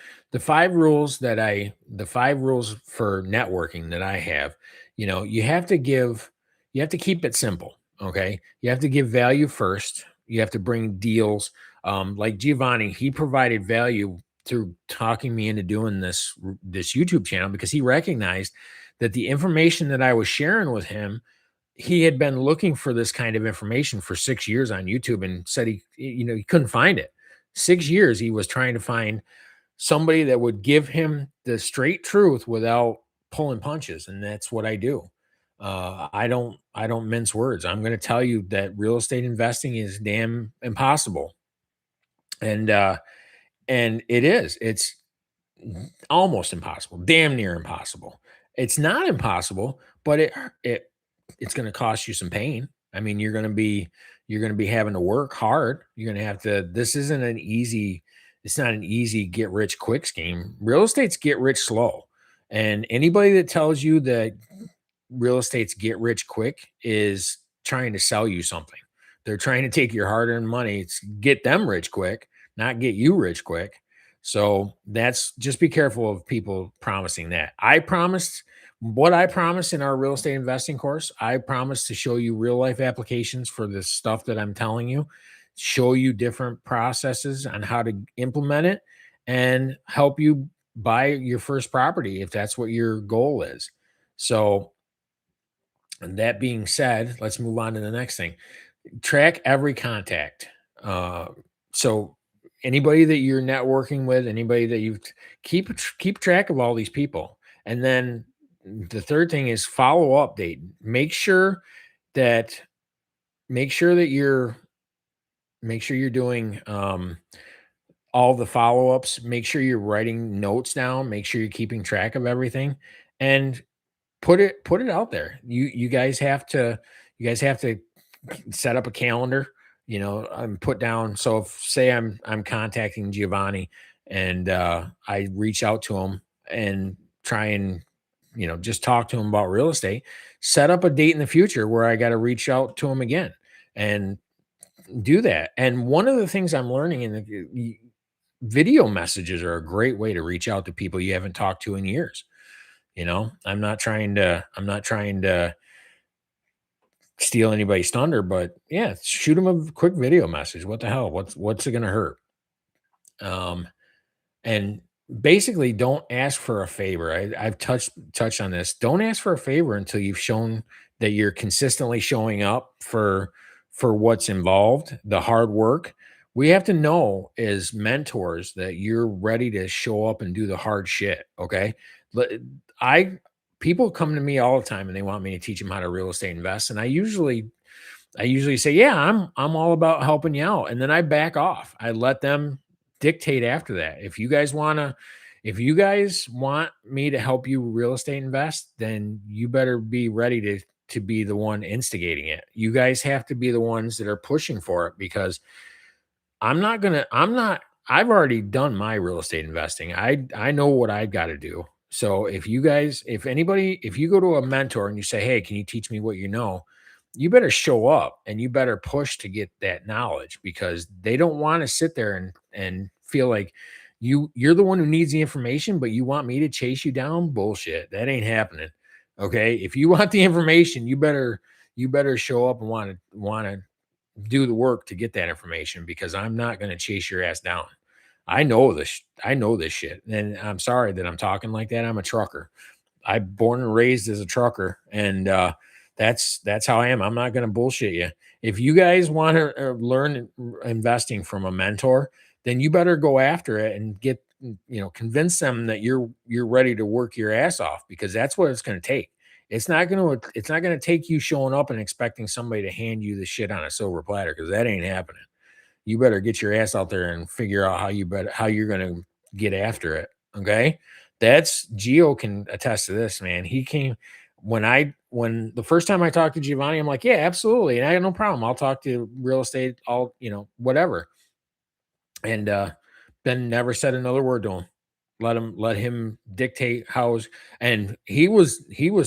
Speaker 1: rules for networking that I have, you have to keep it simple. Okay. You have to give value first. You have to bring deals. Like Giovanni, he provided value through talking me into doing this YouTube channel, because he recognized that the information that I was sharing with him, he had been looking for this kind of information for 6 years on YouTube, and said he couldn't find it. 6 years he was trying to find somebody that would give him the straight truth without pulling punches, and that's what I do. I don't mince words. I'm going to tell you that real estate investing is damn impossible, and it is. It's almost impossible, damn near impossible. It's not impossible, but it's going to cost you some pain. I mean, you're going to be having to work hard. You're going to have to. This isn't an easy. It's not an easy get rich quick scheme. Real estate's get rich slow, and anybody that tells you that real estate's get rich quick is trying to sell you something. They're trying to take your hard earned money, get them rich quick, not get you rich quick. So that's just be careful of people promising that. I promised in our real estate investing course. I promised to show you real life applications for the stuff that I'm telling you, show you different processes on how to implement it, and help you buy your first property if that's what your goal is. So, and that being said, let's move on to the next thing. Track every contact. Uh, so anybody that you're networking with, anybody that you keep track of all these people. And then the third thing is follow up date. That make sure that you're doing all the follow-ups. Make sure you're writing notes down. Make sure you're keeping track of everything, and put it out there. You guys have to set up a calendar, put down. So if, say, I'm contacting Giovanni, and I reach out to him and try and just talk to him about real estate, set up a date in the future where I got to reach out to him again, and do that. And one of the things I'm learning in video messages are a great way to reach out to people you haven't talked to in years. I'm not trying to steal anybody's thunder, but yeah, shoot them a quick video message. What the hell? What's it gonna hurt? Um, and basically, don't ask for a favor. I've touched on this. Don't ask for a favor until you've shown that you're consistently showing up for what's involved, the hard work. We have to know as mentors that you're ready to show up and do the hard shit. Okay. Let- I People come to me all the time and they want me to teach them how to real estate invest. And I usually say, yeah, I'm all about helping you out. And then I back off. I let them dictate after that. If you guys want me to help you real estate invest, then you better be ready to be the one instigating it. You guys have to be the ones that are pushing for it, because I've already done my real estate investing. I know what I got to do. So if you go to a mentor and you say, "Hey, can you teach me what you know?" you better show up and you better push to get that knowledge, because they don't want to sit there and feel like you're the one who needs the information, but you want me to chase you down. Bullshit. That ain't happening. Okay. If you want the information, you better show up and want to do the work to get that information, because I'm not going to chase your ass down. I know this. I know this shit. And I'm sorry that I'm talking like that. I'm a trucker. I born and raised as a trucker, and that's how I am. I'm not going to bullshit you. If you guys want to learn investing from a mentor, then you better go after it and convince them that you're ready to work your ass off, because that's what it's going to take. It's not going to take you showing up and expecting somebody to hand you the shit on a silver platter, because that ain't happening. You better get your ass out there and figure out how you're going to get after it. Okay. That's Geo can attest to this, man. He came when the first time I talked to Giovanni, I'm like, yeah, absolutely. And I had no problem. I'll talk to real estate, whatever. And Ben never said another word to him. Let him dictate and he was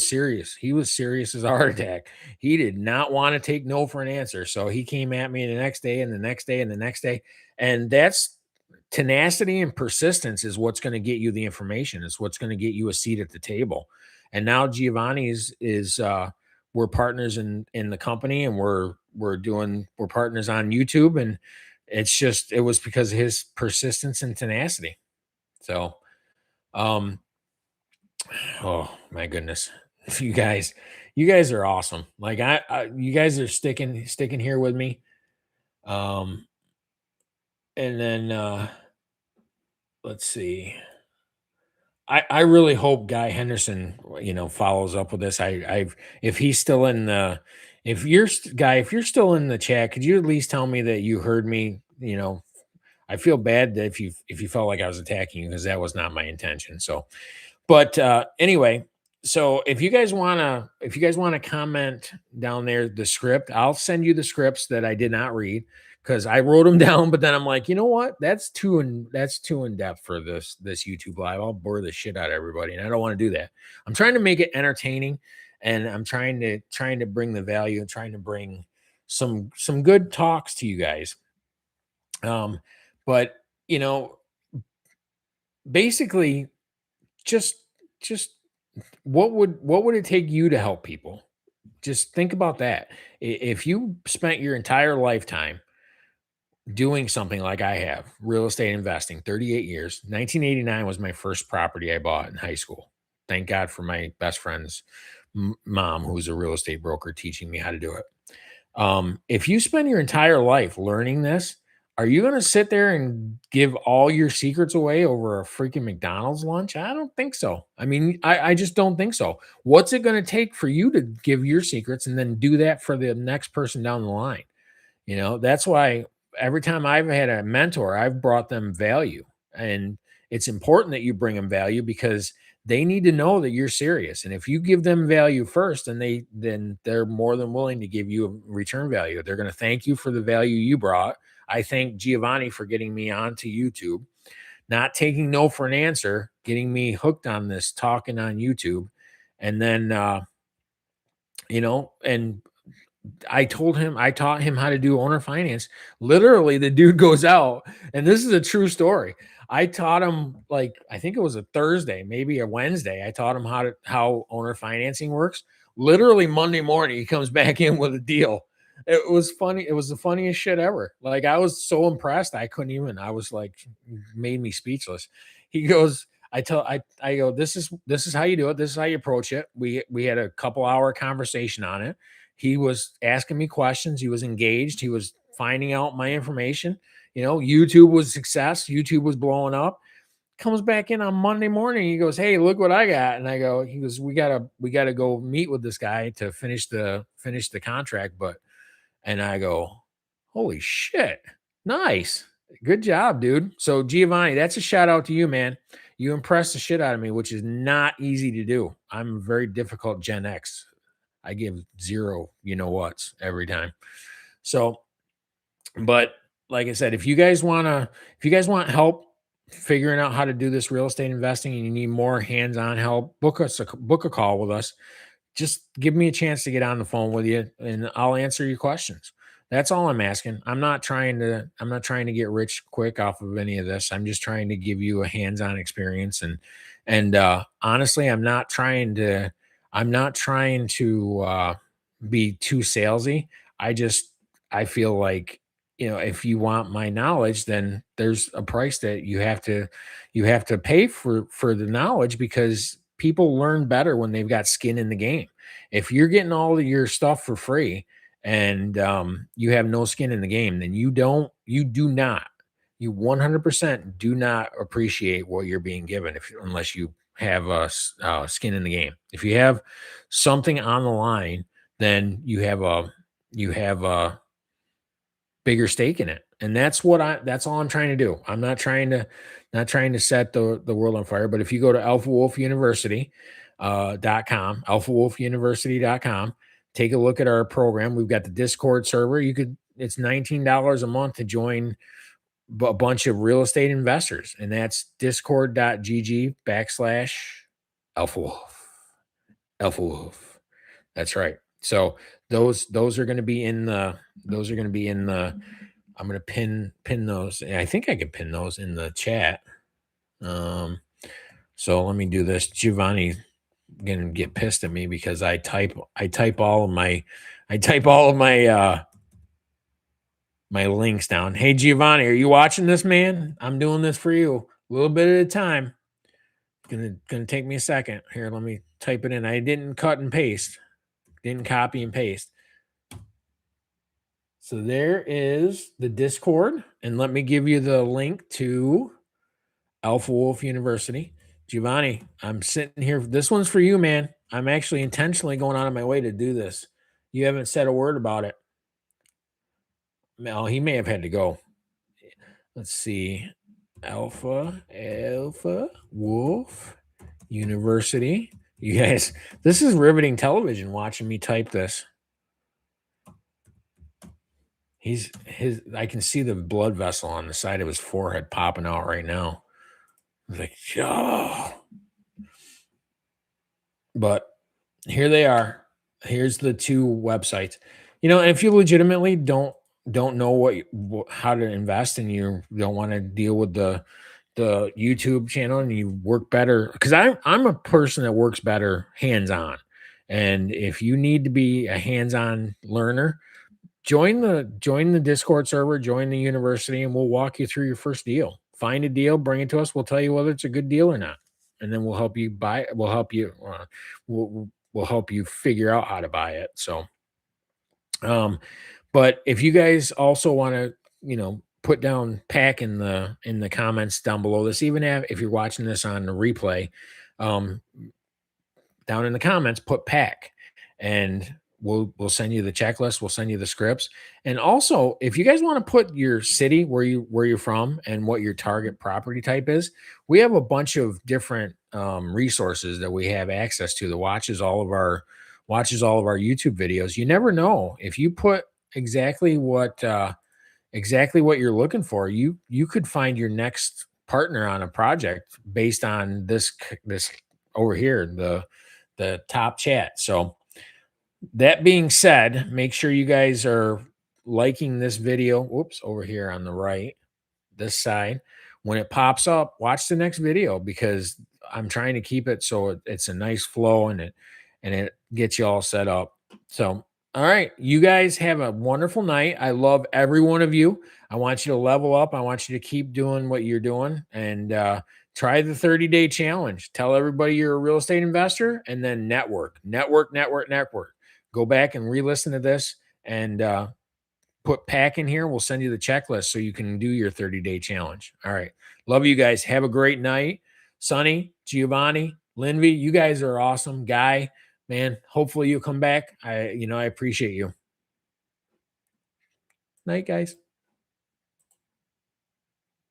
Speaker 1: serious. He was serious as a heart attack. He did not want to take no for an answer. So he came at me the next day and the next day and the next day. And that's tenacity and persistence is what's going to get you the information. It's what's going to get you a seat at the table. And now Giovanni's is we're partners in the company, and we're partners on YouTube. And it was because of his persistence and tenacity. So um, oh my goodness, you guys, you guys are awesome. Like you guys are sticking here with me. Um, and then let's see. I really hope Guy Henderson, follows up with this. If he's still in the, if you're Guy, if you're still in the chat, could you at least tell me that you heard me? I feel bad that if you felt like I was attacking you, because that was not my intention. So, but anyway, so if you guys wanna comment down there the script, I'll send you the scripts that I did not read, because I wrote them down. But then I'm like, you know what? That's too in depth for this YouTube live. I'll bore the shit out of everybody, and I don't want to do that. I'm trying to make it entertaining, and I'm trying to bring the value and trying to bring some good talks to you guys. Um, but you know, basically, just just what would it take you to help people? Just think about that. If you spent your entire lifetime doing something like I have, real estate investing, 38 years, 1989 was my first property I bought in high school. Thank God for my best friend's mom, who's a real estate broker, teaching me how to do it. If you spend your entire life learning this, are you going to sit there and give all your secrets away over a freaking McDonald's lunch? I don't think so. I mean, I just don't think so. What's it going to take for you to give your secrets and then do that for the next person down the line? That's why every time I've had a mentor, I've brought them value. And it's important that you bring them value, because they need to know that you're serious. And if you give them value first, then they're more than willing to give you a return value. They're going to thank you for the value you brought. I thank Giovanni for getting me onto YouTube, not taking no for an answer, getting me hooked on this, talking on YouTube. And then and I taught him how to do owner finance. Literally, the dude goes out, and this is a true story. I taught him, like, I think it was a Thursday, maybe a Wednesday. I taught him how owner financing works. Literally Monday morning, he comes back in with a deal. It was funny. It was the funniest shit ever. Like, I was so impressed. I was like, made me speechless. He goes, I go, this is how you do it. This is how you approach it. We had a couple hour conversation on it. He was asking me questions. He was engaged. He was finding out my information. YouTube was success. YouTube was blowing up. Comes back in on Monday morning. He goes, "Hey, look what I got." And he goes, "We gotta go meet with this guy to finish the contract." And I go, "Holy shit. Nice. Good job, dude." So Giovanni, that's a shout out to you, man. You impressed the shit out of me, which is not easy to do. I'm a very difficult Gen X. I give zero, what's every time. So, but like I said, if you guys want help figuring out how to do this real estate investing, and you need more hands-on help, book a call with us. just give me a chance to get on the phone with you and I'll answer your questions. That's all I'm asking. I'm not trying to get rich quick off of any of this. I'm just trying to give you a hands-on experience and honestly, I'm not trying to be too salesy. I just I feel like, if you want my knowledge, then there's a price that you have to pay for the knowledge because people learn better when they've got skin in the game. If you're getting all of your stuff for free and you have no skin in the game, then you 100% do not appreciate what you're being given unless you have skin in the game. If you have something on the line, then you have a bigger stake in it. And that's all I'm trying to do. I'm not trying to set the world on fire. But if you go to alphawolfuniversity.com, take a look at our program. We've got the Discord server. It's $19 a month to join a bunch of real estate investors, and that's discord.gg/alpha wolf. Alpha wolf. That's right. So those are going to be in the I'm going to pin those. I think I can pin those in the chat. So let me do this. Giovanni going to get pissed at me because I type all of my my links down. Hey Giovanni, are you watching this, man? I'm doing this for you a little bit at a time. Gonna take me a second. Here, let me type it in. I didn't cut and paste. Didn't copy and paste. So there is the Discord. And let me give you the link to Alpha Wolf University. Giovanni, I'm sitting here. This one's for you, man. I'm actually intentionally going out of my way to do this. You haven't said a word about it. Well, he may have had to go. Let's see. Alpha Wolf University. You guys, this is riveting television watching me type this. I can see the blood vessel on the side of his forehead popping out right now. It's like, oh. But here they are. Here's the two websites. And if you legitimately don't know how to invest and you don't want to deal with the YouTube channel and you work better, because I'm a person that works better hands-on. And if you need to be a hands-on learner, join the Discord server, join the university, and we'll walk you through your first deal. Find a deal, bring it to us. We'll tell you whether it's a good deal or not, and then we'll help you buy it. We'll help you figure out how to buy it. So, but if you guys also want to, put down pack in the comments down below this, even if you're watching this on the replay, down in the comments, put pack, and we'll send you the checklist. We'll send you the scripts. And also, if you guys want to put your city where you're from and what your target property type is, we have a bunch of different resources that we have access to that watches all of our YouTube videos. You never know if you put exactly what you're looking for. You could find your next partner on a project based on this over here, the top chat. So that being said, make sure you guys are liking this video. Whoops, over here on the right, this side. When it pops up, watch the next video because I'm trying to keep it so it's a nice flow and it gets you all set up. So, all right, you guys have a wonderful night. I love every one of you. I want you to level up. I want you to keep doing what you're doing and try the 30-day challenge. Tell everybody you're a real estate investor and then network. Go back and re-listen to this and put pack in here. We'll send you the checklist so you can do your 30-day challenge. All right. Love you guys. Have a great night. Sonny, Giovanni, Linvy, you guys are awesome. Guy, man, hopefully you'll come back. I appreciate you. Night, guys.